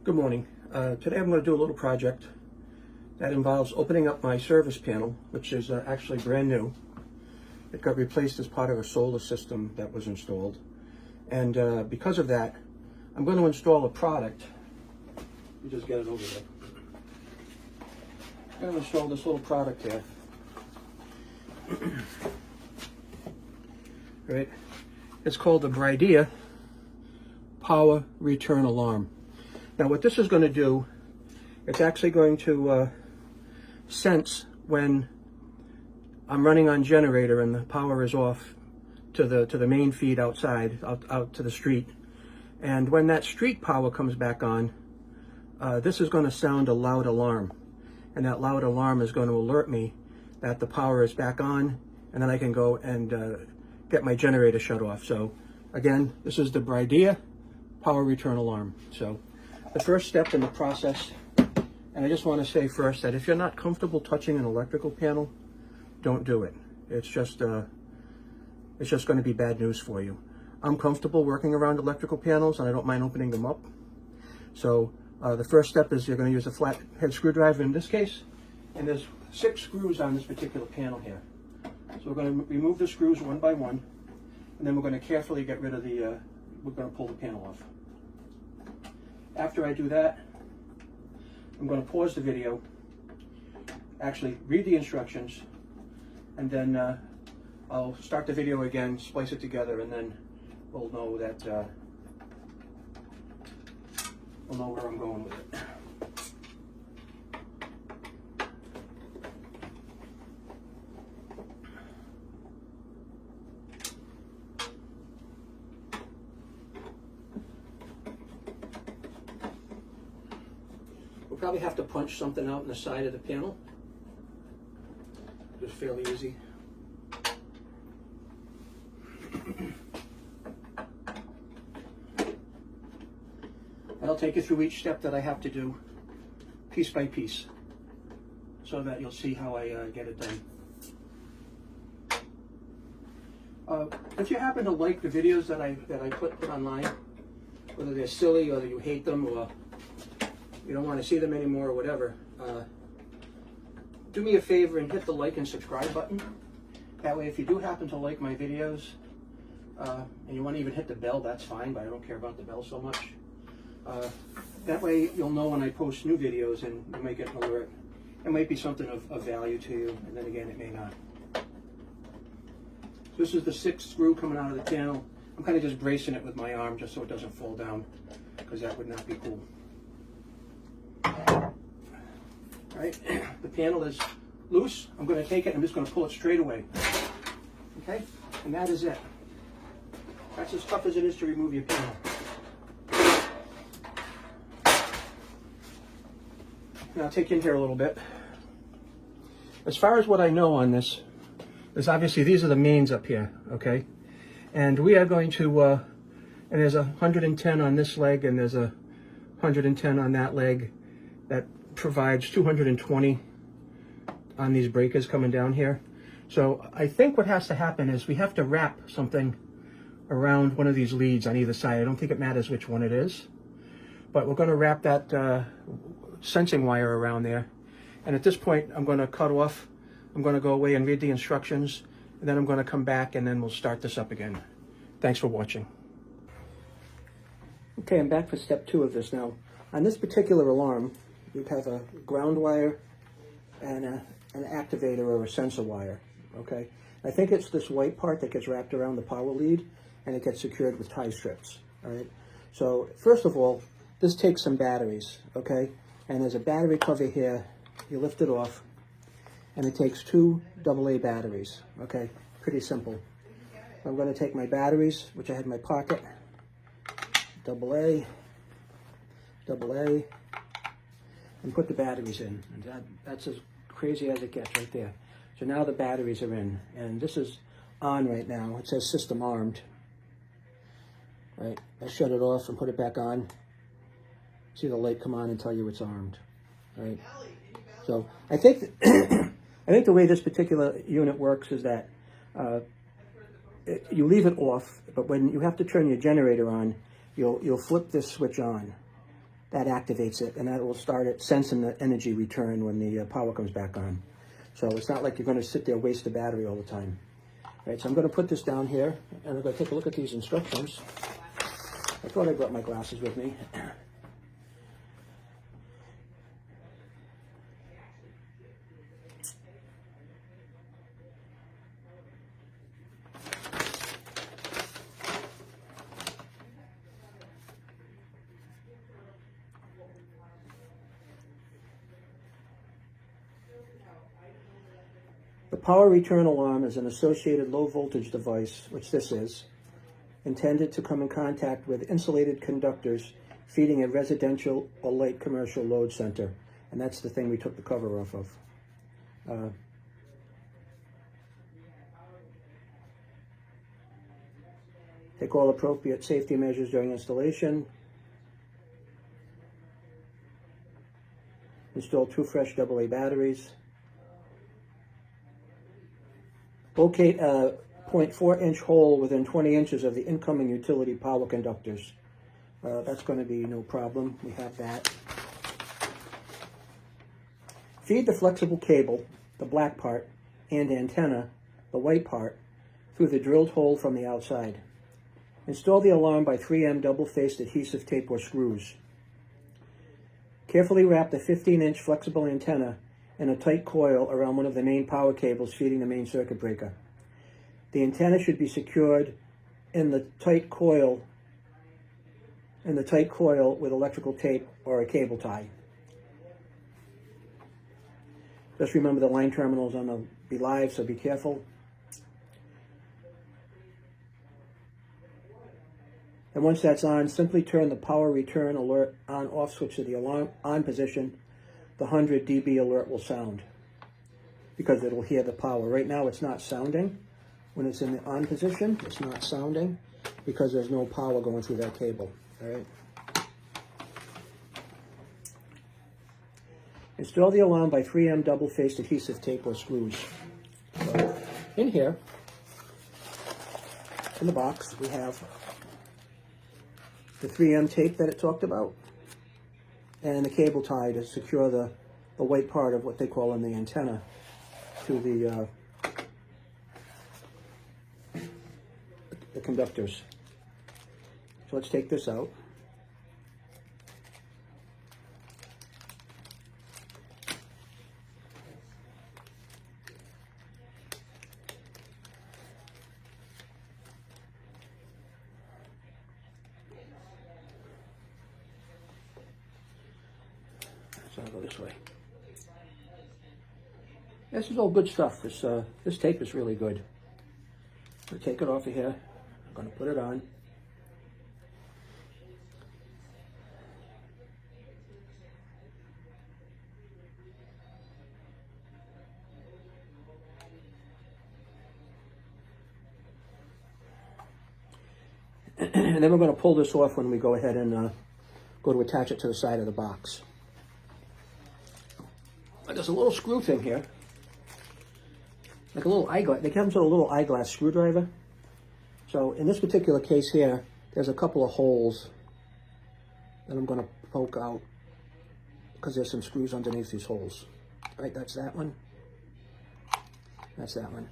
Good morning. Today I'm going to do a little project that involves opening up my service panel, which is actually brand new. It got replaced as part of a solar system that was installed. And because of that, I'm going to install a product. Let me just get it over there. I'm going to install this little product here. Right? It's called the Briidea Power Return Alarm. Now what this is going to do, it's actually going to sense when I'm running on generator and the power is off to the main feed outside, out to the street. And when that street power comes back on, this is going to sound a loud alarm. And that loud alarm is going to alert me that the power is back on, and then I can go and get my generator shut off. So again, this is the Briidea Power Return Alarm. So the first step in the process, and I just want to say first that if you're not comfortable touching an electrical panel, don't do it. It's just going to be bad news for you. I'm comfortable working around electrical panels, and I don't mind opening them up. So the first step is you're going to use a flat head screwdriver in this case, and there's 6 screws on this particular panel here. So we're going to remove the screws one by one, and then we're going to carefully get rid of we're going to pull the panel off. After I do that, I'm going to pause the video, actually read the instructions, and then I'll start the video again, splice it together, and then we'll know that we'll know where I'm going with it. We'll probably have to punch something out in the side of the panel. Just fairly easy. I'll take you through each step that I have to do, piece by piece, so that you'll see how I get it done. If you happen to like the videos that I put online, whether they're silly or you hate them or you don't want to see them anymore or whatever, do me a favor and hit the like and subscribe button. That way, if you do happen to like my videos, and you want to even hit the bell, that's fine, but I don't care about the bell so much. That way you'll know when I post new videos, and you might get an alert. It might be something of value to you, and then again, it may not. This is the 6th screw coming out of the panel. I'm kind of just bracing it with my arm just so it doesn't fall down, because that would not be cool. All right, the panel is loose. I'm going to take it and I'm just going to pull it straight away. Okay, and that is it. That's as tough as it is to remove your panel. Now I'll take you in here a little bit. As far as what I know on this, is obviously these are the mains up here, okay? And we are going to, and there's 110 on this leg, and there's 110 on that leg. That provides 220 on these breakers coming down here. So I think what has to happen is we have to wrap something around one of these leads on either side. I don't think it matters which one it is, but we're going to wrap that sensing wire around there. And at this point, I'm going to cut off. I'm going to go away and read the instructions, and then I'm going to come back and then we'll start this up again. Thanks for watching. Okay, I'm back for step 2 of this now. On this particular alarm, you have a ground wire and an activator or a sensor wire, okay? I think it's this white part that gets wrapped around the power lead, and it gets secured with tie strips, all right? So first of all, this takes some batteries, okay? And there's a battery cover here. You lift it off, and it takes 2 AA batteries, okay? Pretty simple. I'm going to take my batteries, which I had in my pocket, AA, and put the batteries in. And that's as crazy as it gets right there. So now the batteries are in, and this is on right now. It says system armed. Right, I shut it off and put it back on. See the light come on and tell you it's armed. Right. So I think the way this particular unit works is that you leave it off, but when you have to turn your generator on, you'll flip this switch on. that activates it, and that will start it sensing the energy return when the power comes back on. So it's not like you're going to sit there waste the battery all the time. All right, so I'm going to put this down here, and I'm going to take a look at these instructions. I thought I brought my glasses with me. The power return alarm is an associated low voltage device, which this is, intended to come in contact with insulated conductors feeding a residential or light commercial load center. And that's the thing we took the cover off of. Take all appropriate safety measures during installation. Install 2 fresh AA batteries. Locate a 0.4-inch hole within 20 inches of the incoming utility power conductors. That's going to be no problem. We have that. Feed the flexible cable, the black part, and antenna, the white part, through the drilled hole from the outside. Install the alarm by 3M double-faced adhesive tape or screws. Carefully wrap the 15-inch flexible antenna in a tight coil around one of the main power cables feeding the main circuit breaker. The antenna should be secured in the tight coil with electrical tape or a cable tie. Just remember the line terminals on the be live, so be careful. And once that's on, simply turn the power return alert on/off switch to the alarm on position. The 100 dB alert will sound because it'll hear the power. Right now it's not sounding. When it's in the on position, it's not sounding because there's no power going through that cable. All right. Install the alarm by 3M double-faced adhesive tape or screws. So in here, in the box, we have the 3M tape that it talked about, and the cable tie to secure the white part of what they call in the antenna to the conductors. So let's take this out. So I'll go this way. This is all good stuff. This tape is really good. I'm going to take it off of here. I'm going to put it on. And then we're going to pull this off when we go ahead and go to attach it to the side of the box. There's a little screw thing here, like a little eyeglass. They comes with a little eyeglass screwdriver. So in this particular case here, there's a couple of holes that I'm going to poke out because there's some screws underneath these holes. All right, that's that one. That's that one.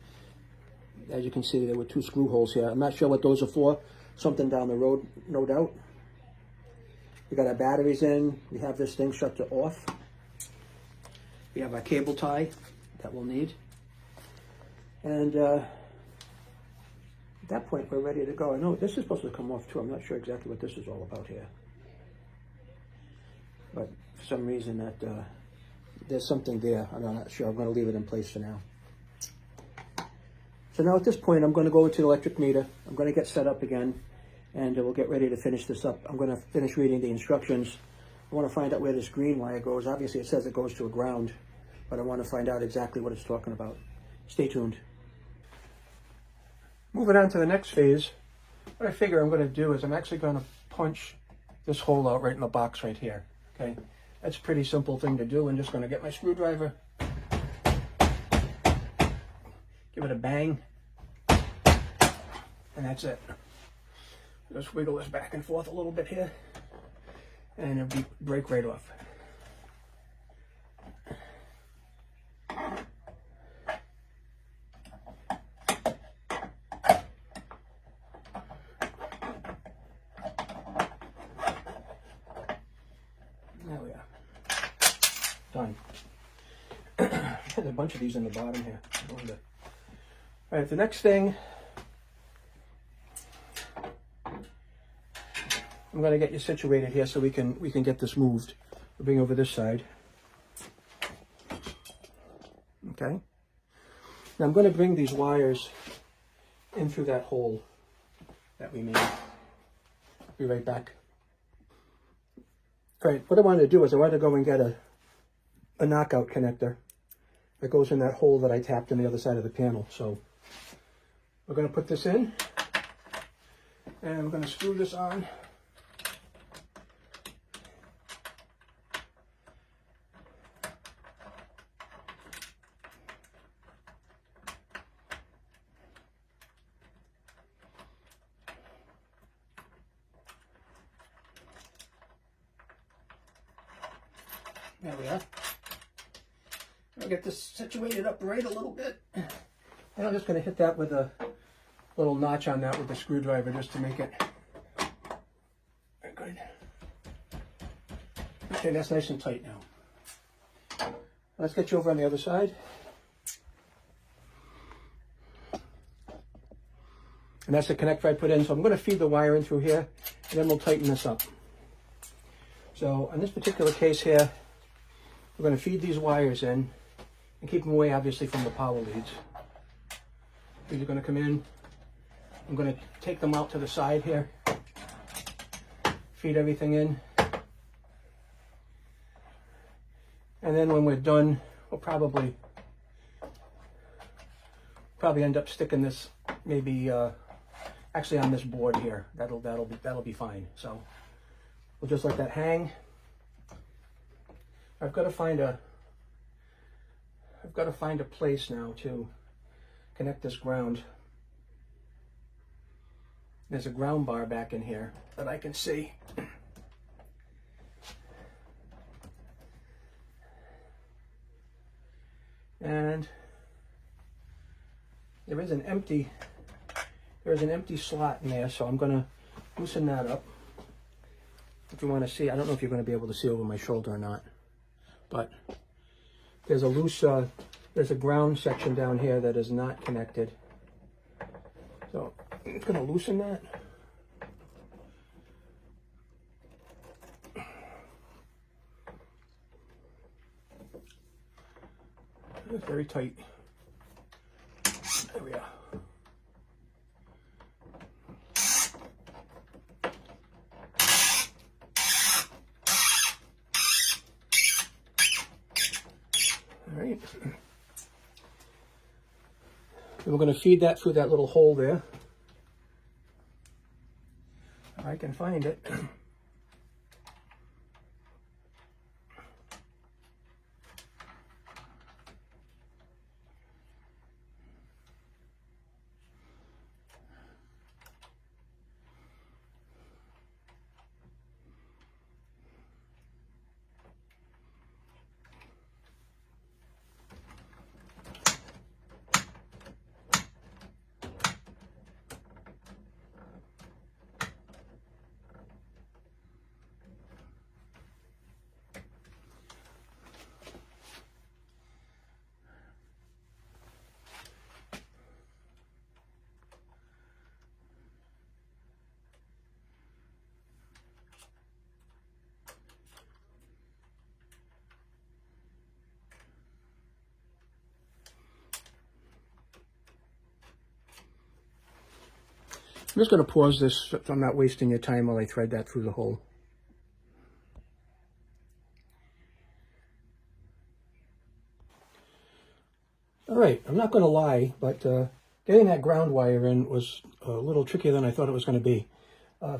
As you can see, there were 2 screw holes here. I'm not sure what those are for. Something down the road, no doubt. We got our batteries in. We have this thing shut to off. We have our cable tie that we'll need. And at that point, we're ready to go. I know this is supposed to come off too. I'm not sure exactly what this is all about here. But for some reason that there's something there. I'm not sure. I'm going to leave it in place for now. So now at this point, I'm going to go to the electric meter. I'm going to get set up again, and we'll get ready to finish this up. I'm going to finish reading the instructions. I want to find out where this green wire goes. Obviously, it says it goes to a ground, but I want to find out exactly what it's talking about. Stay tuned. Moving on to the next phase, what I figure I'm going to do is I'm actually going to punch this hole out right in the box right here. Okay, that's a pretty simple thing to do. I'm just going to get my screwdriver, give it a bang, and that's it. Just wiggle this back and forth a little bit here. and it'll break right off. There we are. Done. There's a bunch of these in the bottom here. All right, the next thing, I'm going to get you situated here so we can get this moved. We'll bring over this side. Okay. Now I'm going to bring these wires in through that hole that we made. Be right back. All right, what I wanted to do is I wanted to go and get a knockout connector that goes in that hole that I tapped on the other side of the panel. So we're going to put this in, and we're going to screw this on. There we are. I'll get this situated up right a little bit. And I'm just going to hit that with a little notch on that with the screwdriver just to make it good. Okay, that's nice and tight now. Let's get you over on the other side. And that's the connector I put in. So I'm going to feed the wire in through here, and then we'll tighten this up. So in this particular case here, we're going to feed these wires in and keep them away, obviously, from the power leads. These are going to come in. I'm going to take them out to the side here, feed everything in. And then when we're done, we'll probably end up sticking this maybe actually on this board here. That'll be fine. So we'll just let that hang. I've got to find a place now to connect this ground. There's a ground bar back in here that I can see. And there's an empty slot in there, so I'm going to loosen that up. If you want to see, I don't know if you're going to be able to see over my shoulder or not, but there's a loose, there's a ground section down here that is not connected. So I'm just going to loosen that. It's very tight. There we are. All right. And we're going to feed that through that little hole there. If I can find it. I'm just going to pause this so I'm not wasting your time while I thread that through the hole. All right, I'm not going to lie, but getting that ground wire in was a little trickier than I thought it was going to be.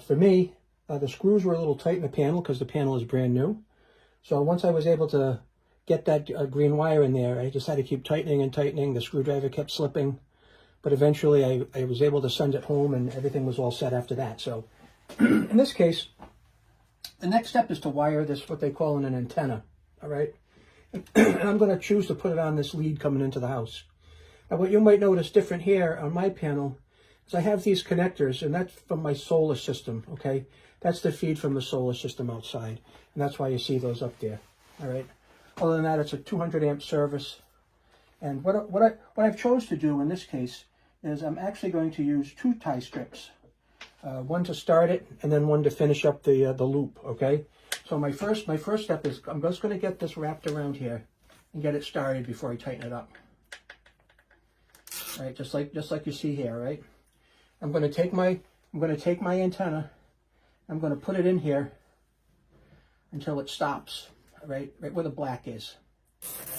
For me, the screws were a little tight in the panel because the panel is brand new. So once I was able to get that green wire in there, I just had to keep tightening and tightening. The screwdriver kept slipping. But eventually I was able to send it home and everything was all set after that. So in this case, The next step is to wire this, what they call an antenna, all right? And I'm going to choose to put it on this lead coming into the house. Now, what you might notice different here on my panel is I have these connectors, and that's from my solar system, okay? That's the feed from the solar system outside, and that's why you see those up there, all right? Other than that, it's a 200 amp service. And what I've chose to do in this case is I'm actually going to use 2 tie strips. One to start it, and then one to finish up the loop, okay? So my first step is I'm just going to get this wrapped around here and get it started before I tighten it up. All right, just like you see here, right? I'm going to take my antenna, I'm going to put it in here until it stops, right where the black is.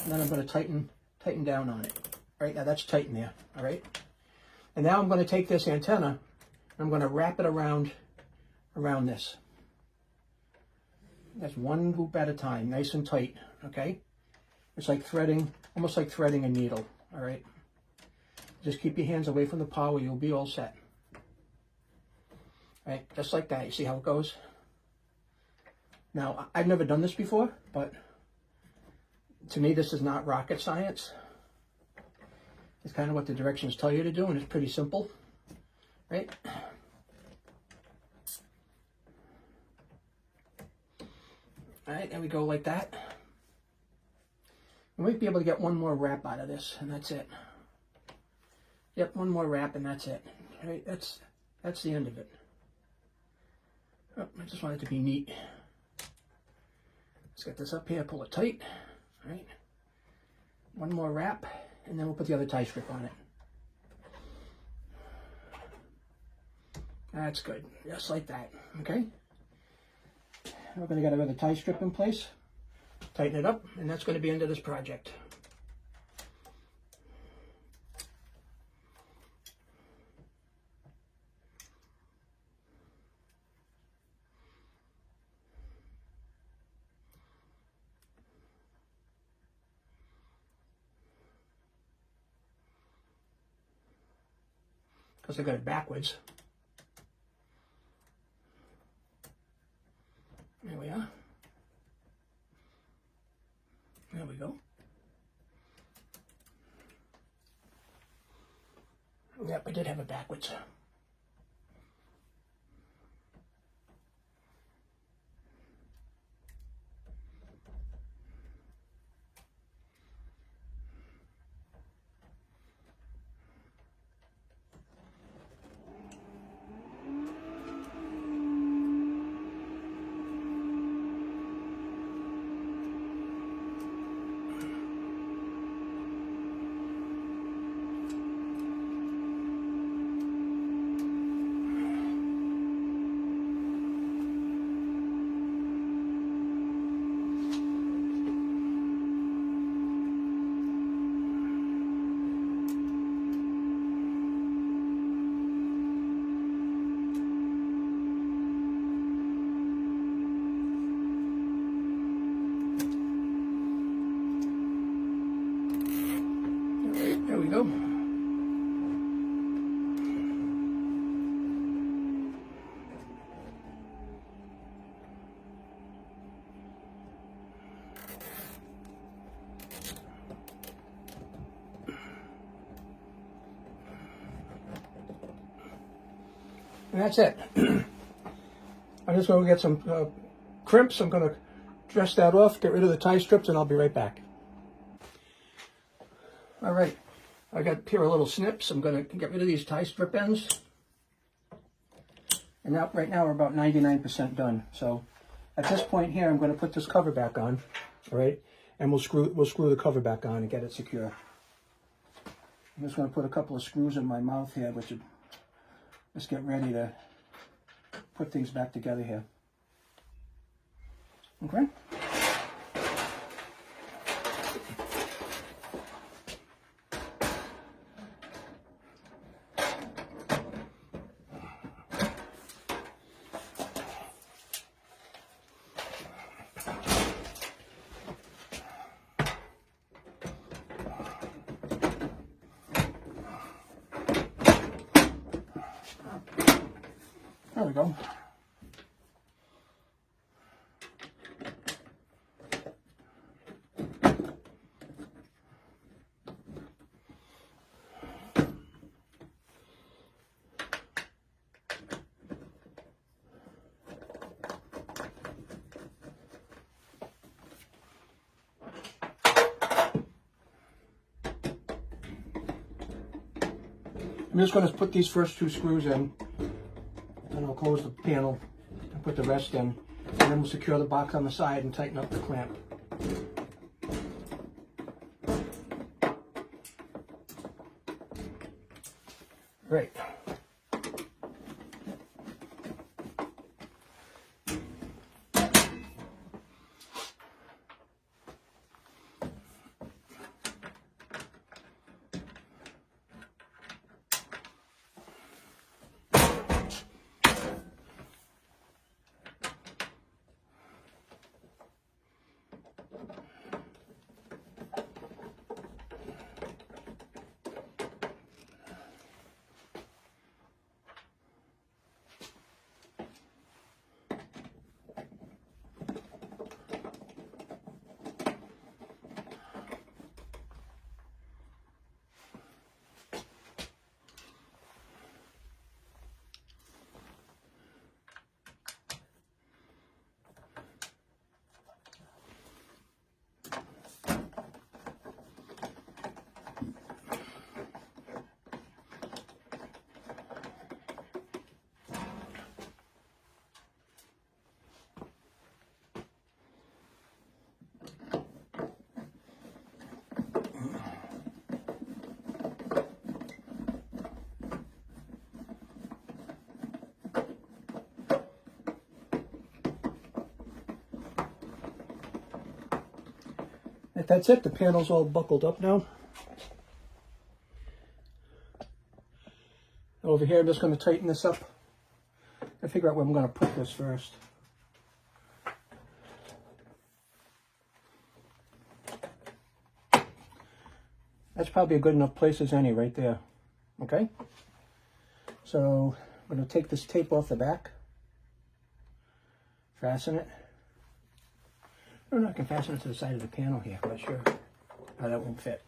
And then I'm going to tighten down on it. All right, now that's tight in there, all right? And now I'm going to take this antenna, I'm going to wrap it around this. That's one loop at a time, nice and tight, okay? It's like threading, almost like threading a needle, all right? Just keep your hands away from the power, you'll be all set. All right, just like that, you see how it goes? Now, I've never done this before, but to me, this is not rocket science. It's kind of what the directions tell you to do, and it's pretty simple, right? All right, there we go, like that. We might be able to get one more wrap out of this, and that's it. Yep, one more wrap, and that's it. All right, that's the end of it. Oh, I just want it to be neat. Let's get this up here, pull it tight. All right, one more wrap, and then we'll put the other tie strip on it. That's good, just like that, okay? We're going to get another tie strip in place, tighten it up, and that's going to be into this project. Because I got it backwards. There we are. There we go. Yep, I did have it backwards. There we go. And that's it. I'm just going to get some crimps. I'm going to dress that off, get rid of the tie strips, and I'll be right back. All right, I got here a little snips. I'm going to get rid of these tie strip ends. And now, right now we're about 99% done. So at this point here, I'm going to put this cover back on, all right? And we'll screw the cover back on and get it secure. I'm just going to put a couple of screws in my mouth here, which would just get ready to put things back together here. Okay? There we go. I'm just going to put these first 2 screws in, and I'll close the panel and put the rest in, and then we'll secure the box on the side and tighten up the clamp. Right. That's it. The panel's all buckled up now. Over here, I'm just going to tighten this up and figure out where I'm going to put this first. That's probably a good enough place as any right there. Okay? So I'm going to take this tape off the back, fasten it. I don't know if I can fasten it to the side of the panel here, but sure. Oh, that won't fit.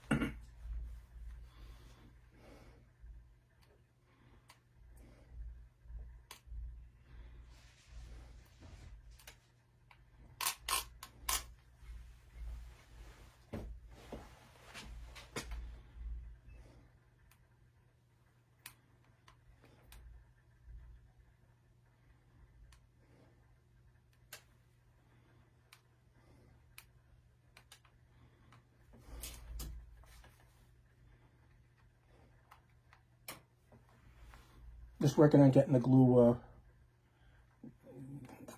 Just working on getting the glue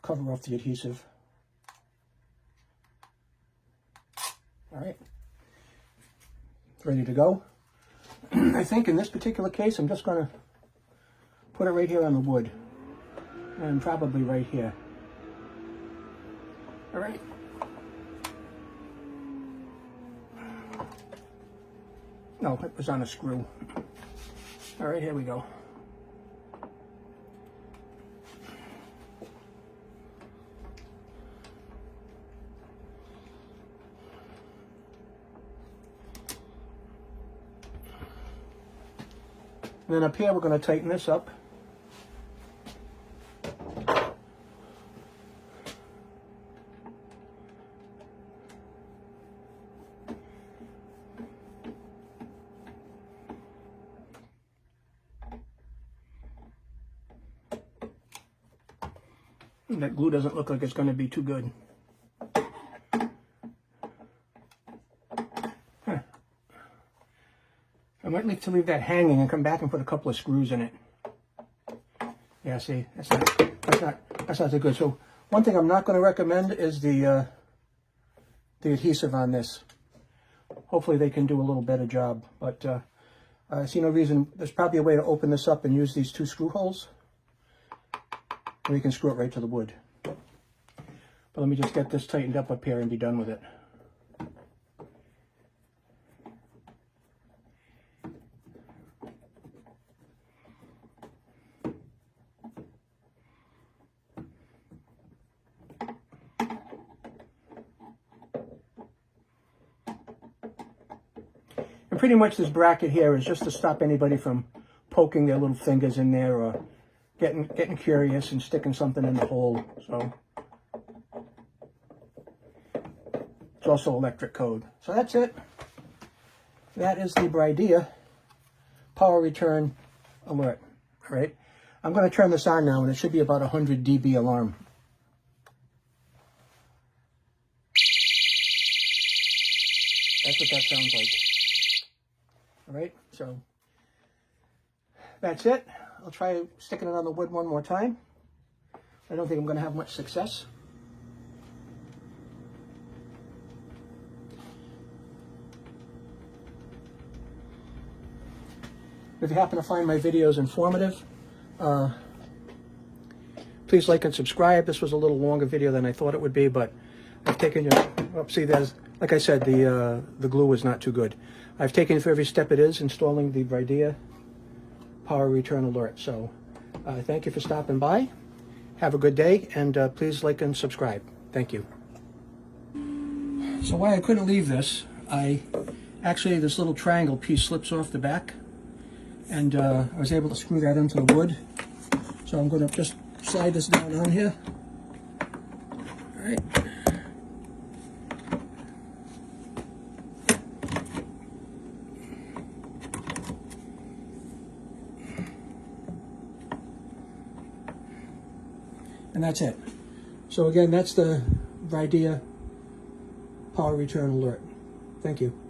cover off the adhesive. All right, ready to go. I think in this particular case, I'm just going to put it right here on the wood, and probably right here. All right. No, it was on a screw. All right, here we go. And then up here, we're going to tighten this up. And that glue doesn't look like it's going to be too good. I might like to leave that hanging and come back and put a couple of screws in it. Yeah, see, that's not too good. So one thing I'm not going to recommend is the adhesive on this. Hopefully they can do a little better job, but I see no reason. There's probably a way to open this up and use these 2 screw holes, or you can screw it right to the wood. But let me just get this tightened up here and be done with it. And pretty much this bracket here is just to stop anybody from poking their little fingers in there or getting curious and sticking something in the hole. So it's also electric code. So that's it. That is the Briidea Power Return alert. All right. I'm going to turn this on now, and it should be about 100 dB alarm. That's what that sounds like. All right, so that's it. I'll try sticking it on the wood one more time. I don't think I'm going to have much success. If you happen to find my videos informative, please like and subscribe. This was a little longer video than I thought it would be, but I've taken you, see, there's, like I said, the glue is not too good. I've taken you through every step it is installing the Briidea Power Return Alert. So thank you for stopping by. Have a good day, and please like and subscribe. Thank you. So why I couldn't leave this, this little triangle piece slips off the back, and I was able to screw that into the wood. So I'm going to just slide this down on here. All right. And that's it. So again, that's the Briidea Power Return Alert. Thank you.